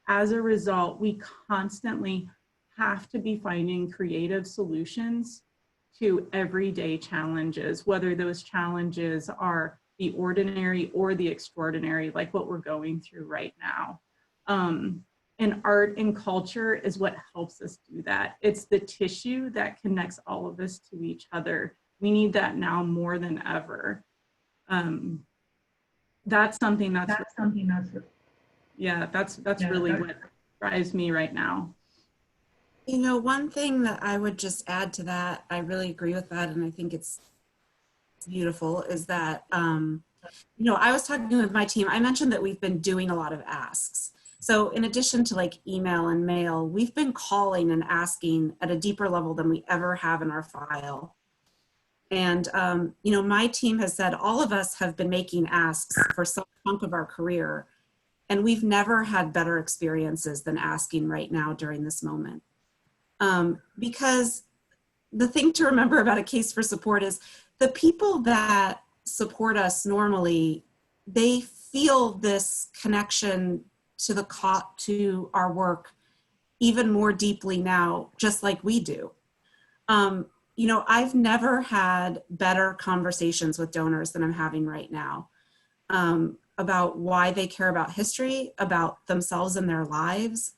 As a result, we constantly have to be finding creative solutions to everyday challenges, whether those challenges are the ordinary or the extraordinary, like what we're going through right now. And art and culture is what helps us do that. It's the tissue that connects all of us to each other. We need that now more than ever. That's something that's really what drives me right now. One thing that I would just add to that, I really agree with that, and I think it's beautiful, is that, I was talking with my team, I mentioned that we've been doing a lot of asks. So in addition to like email and mail, we've been calling and asking at a deeper level than we ever have in our file. And, my team has said all of us have been making asks for some chunk of our career, and we've never had better experiences than asking right now during this moment. Because the thing to remember about a case for support is the people that support us normally, they feel this connection to our work even more deeply now, just like we do. I've never had better conversations with donors than I'm having right now, about why they care about history, about themselves and their lives.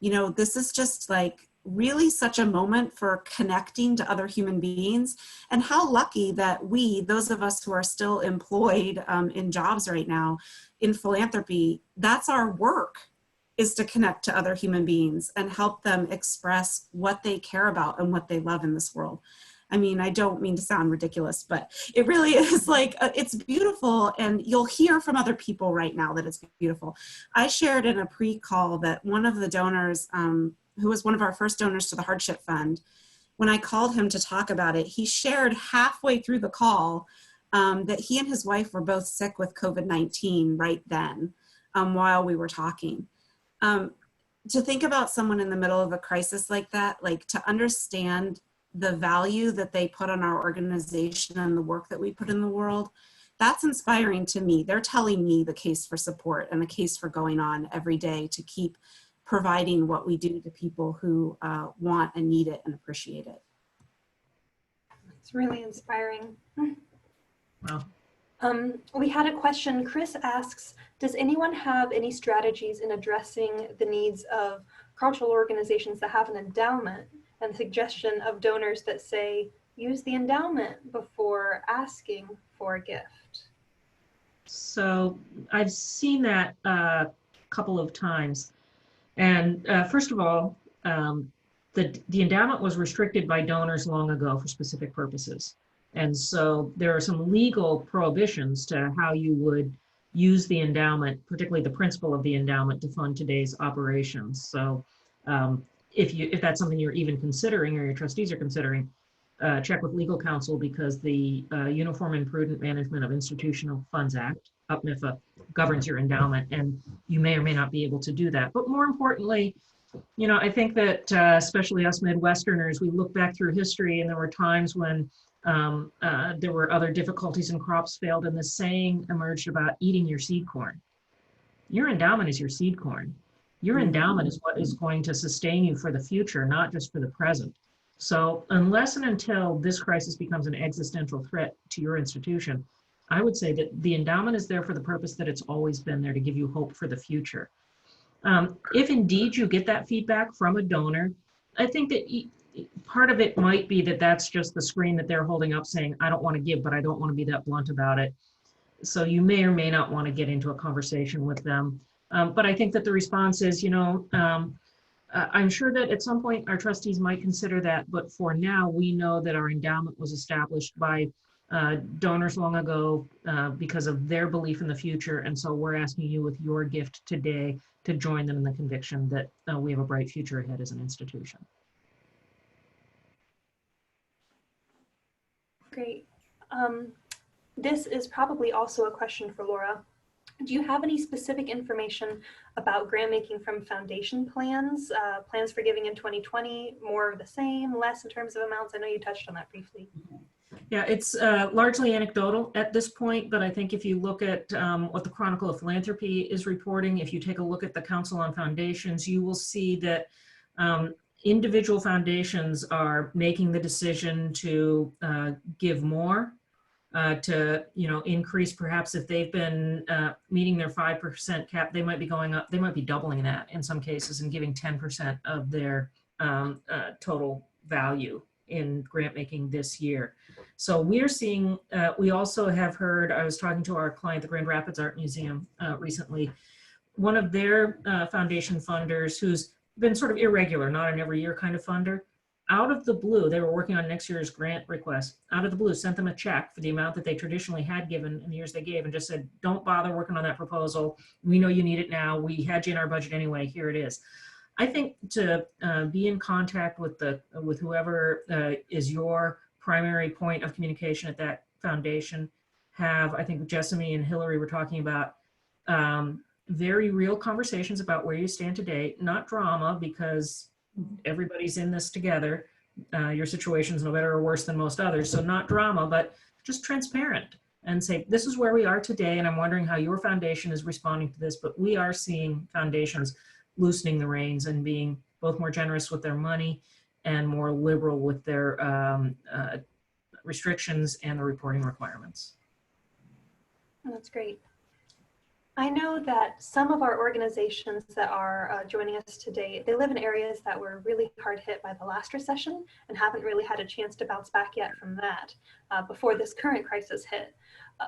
This is just like really such a moment for connecting to other human beings, and how lucky that those of us who are still employed in jobs right now in philanthropy, that's our work, is to connect to other human beings and help them express what they care about and what they love in this world. I mean, I don't mean to sound ridiculous, but it really is like, it's beautiful, and you'll hear from other people right now that it's beautiful. I shared in a pre-call that one of the donors, who was one of our first donors to the Hardship Fund, when I called him to talk about it, he shared halfway through the call that he and his wife were both sick with COVID-19 right then, while we were talking. To think about someone in the middle of a crisis like that, like to understand the value that they put on our organization and the work that we put in the world, that's inspiring to me. They're telling me the case for support and the case for going on every day to keep providing what we do to people who want and need it and appreciate it. It's really inspiring. Wow. We had a question. Chris asks, does anyone have any strategies in addressing the needs of cultural organizations that have an endowment, and the suggestion of donors that say, use the endowment before asking for a gift? So I've seen that a couple of times. And first of all, the endowment was restricted by donors long ago for specific purposes. And so there are some legal prohibitions to how you would use the endowment, particularly the principle of the endowment, to fund today's operations. So If that's something you're even considering or your trustees are considering, check with legal counsel, because the Uniform and Prudent Management of Institutional Funds Act, UPMIFA, governs your endowment, and you may or may not be able to do that. But more importantly, I think that especially us Midwesterners, we look back through history, and there were times when there were other difficulties and crops failed, and the saying emerged about eating your seed corn. Your endowment is your seed corn. Your endowment is what is going to sustain you for the future, not just for the present. So unless and until this crisis becomes an existential threat to your institution, I would say that the endowment is there for the purpose that it's always been there, to give you hope for the future. If indeed you get that feedback from a donor, I think that part of it might be that that's just the screen that they're holding up saying, I don't want to give, but I don't want to be that blunt about it. So you may or may not want to get into a conversation with them. But I think that the response is, I'm sure that at some point our trustees might consider that, but for now, we know that our endowment was established by donors long ago because of their belief in the future. And so we're asking you with your gift today to join them in the conviction that we have a bright future ahead as an institution. Great. This is probably also a question for Laura. Do you have any specific information about grant making from foundation plans, plans for giving in 2020, more of the same, less in terms of amounts? I know you touched on that briefly. Yeah, it's largely anecdotal at this point, but I think if you look at what the Chronicle of Philanthropy is reporting, if you take a look at the Council on Foundations, you will see that individual foundations are making the decision to give more, to increase, perhaps if they've been meeting their 5% cap, they might be going up, they might be doubling that in some cases and giving 10% of their total value in grant making this year. So we're seeing, we also have heard, I was talking to our client, the Grand Rapids Art Museum recently, one of their foundation funders who's been sort of irregular, not an every year kind of funder, out of the blue, they were working on next year's grant request, out of the blue, sent them a check for the amount that they traditionally had given in the years they gave, and just said, don't bother working on that proposal. We know you need it now. We had you in our budget anyway. Here it is. I think to be in contact with whoever is your primary point of communication at that foundation, I think Jessimi and Hillary were talking about very real conversations about where you stand today, not drama, because everybody's in this together. Your situation's no better or worse than most others, so not drama, but just transparent and say, this is where we are today, and I'm wondering how your foundation is responding to this, but we are seeing foundations loosening the reins and being both more generous with their money and more liberal with their restrictions and the reporting requirements. That's great. I know that some of our organizations that are joining us today, they live in areas that were really hard hit by the last recession and haven't really had a chance to bounce back yet from that before this current crisis hit.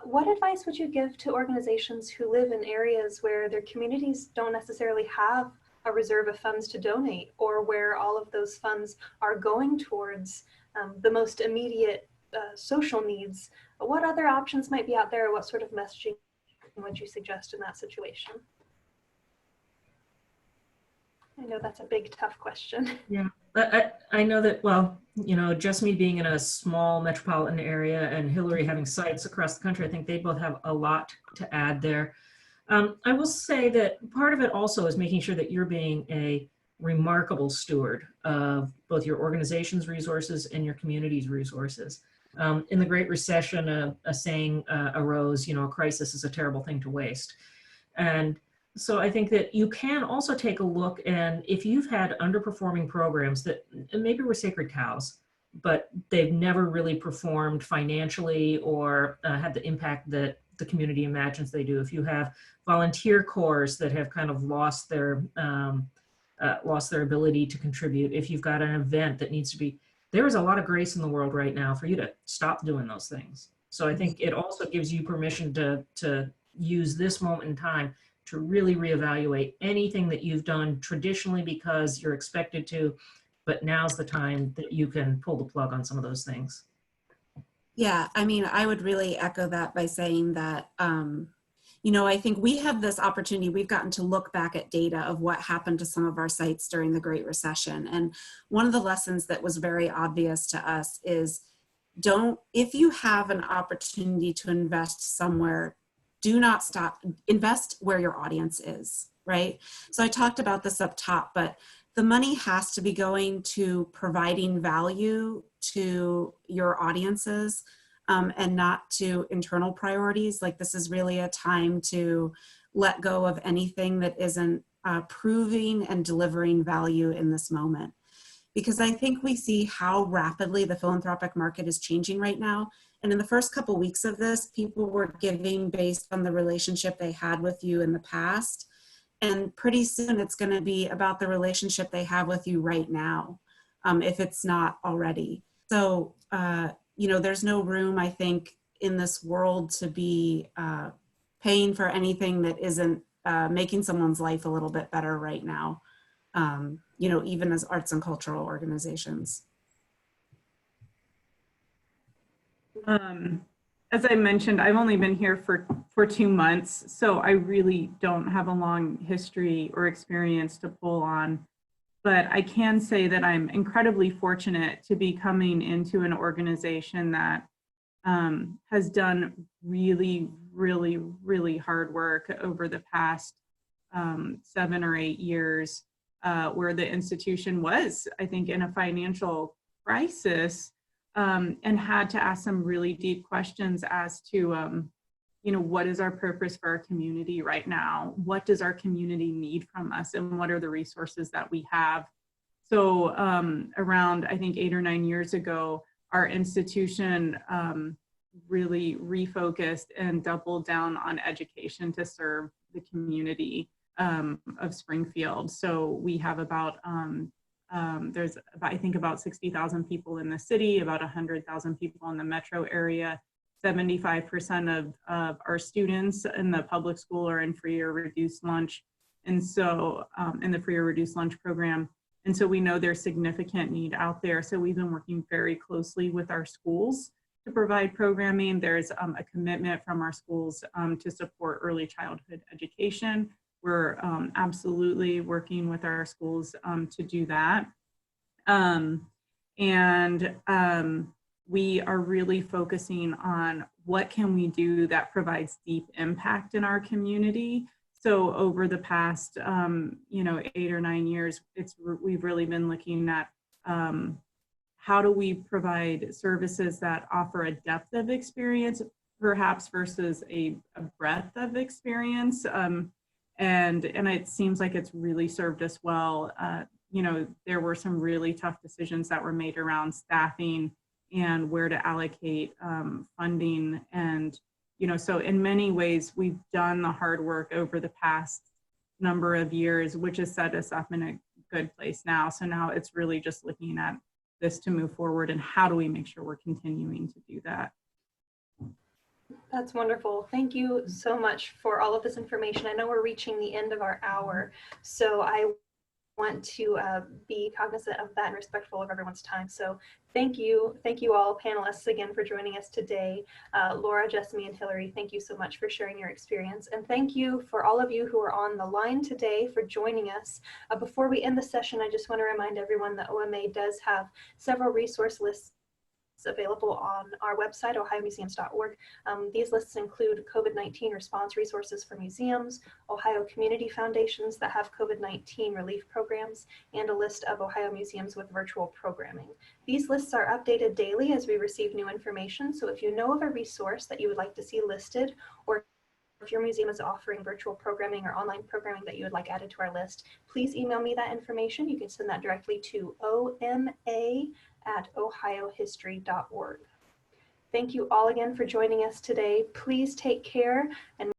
What advice would you give to organizations who live in areas where their communities don't necessarily have a reserve of funds to donate, or where all of those funds are going towards the most immediate social needs? What other options might be out there? What sort of messaging would you suggest in that situation? I know that's a big, tough question. Yeah, I know that, well, just me being in a small metropolitan area and Hillary having sites across the country, I think they both have a lot to add there. I will say that part of it also is making sure that you're being a remarkable steward of both your organization's resources and your community's resources. In the Great Recession, a saying arose, a crisis is a terrible thing to waste. And so I think that you can also take a look, and if you've had underperforming programs that maybe were sacred cows, but they've never really performed financially or had the impact that the community imagines they do. If you have volunteer corps that have kind of lost their ability to contribute, if you've got an event that needs to be, there is a lot of grace in the world right now for you to stop doing those things. So I think it also gives you permission to use this moment in time to really reevaluate anything that you've done traditionally because you're expected to, but now's the time that you can pull the plug on some of those things. Yeah, I mean, I would really echo that by saying that, you know, I think we have this opportunity, we've gotten to look back at data of what happened to some of our sites during the Great Recession. And one of the lessons that was very obvious to us is if you have an opportunity to invest somewhere, do not stop, invest where your audience is, right? So I talked about this up top, but the money has to be going to providing value to your audiences and not to internal priorities. Like, this is really a time to let go of anything that isn't proving and delivering value in this moment. Because I think we see how rapidly the philanthropic market is changing right now. And in the first couple of weeks of this, people were giving based on the relationship they had with you in the past. And pretty soon it's going to be about the relationship they have with you right now, if it's not already. So, you know, there's no room, I think, in this world to be paying for anything that isn't making someone's life a little bit better right now. You know, even as arts and cultural organizations. As I mentioned, I've only been here for 2 months, so I really don't have a long history or experience to pull on. But I can say that I'm incredibly fortunate to be coming into an organization that has done really, really, really hard work over the past 7 or 8 years, where the institution was, I think, in a financial crisis, and had to ask some really deep questions as to, you know, what is our purpose for our community right now? What does our community need from us? And what are the resources that we have? So around, I think, 8 or 9 years ago, our institution really refocused and doubled down on education to serve the community of Springfield. So we have about, there's about, I think about 60,000 people in the city, about 100,000 people in the metro area. 75% of our students in the public school are in free or reduced lunch. And so in the free or reduced lunch program. And so we know there's significant need out there. So we've been working very closely with our schools to provide programming. There's a commitment from our schools to support early childhood education. We're absolutely working with our schools to do that. We are really focusing on what can we do that provides deep impact in our community. So over the past, you know, 8 or 9 years, we've really been looking at how do we provide services that offer a depth of experience, perhaps versus a breadth of experience. And it seems like it's really served us well. You know, there were some really tough decisions that were made around staffing and where to allocate funding. And, you know, so in many ways, we've done the hard work over the past number of years, which has set us up in a good place now. So now it's really just looking at this to move forward and how do we make sure we're continuing to do that. That's wonderful. Thank you so much for all of this information. I know we're reaching the end of our hour, so I want to be cognizant of that and respectful of everyone's time. So thank you all panelists again for joining us today. Laura, Jessimi, and Hillary, thank you so much for sharing your experience. And thank you for all of you who are on the line today for joining us. Before we end the session, I just want to remind everyone that OMA does have several resource lists available on our website, ohiomuseums.org. These lists include COVID-19 response resources for museums, Ohio community foundations that have COVID-19 relief programs, and a list of Ohio museums with virtual programming. These lists are updated daily as we receive new information, so if you know of a resource that you would like to see listed, or if your museum is offering virtual programming or online programming that you would like added to our list, please email me that information. You can send that directly to oma@ohiohistory.org. Thank you all again for joining us today. Please take care and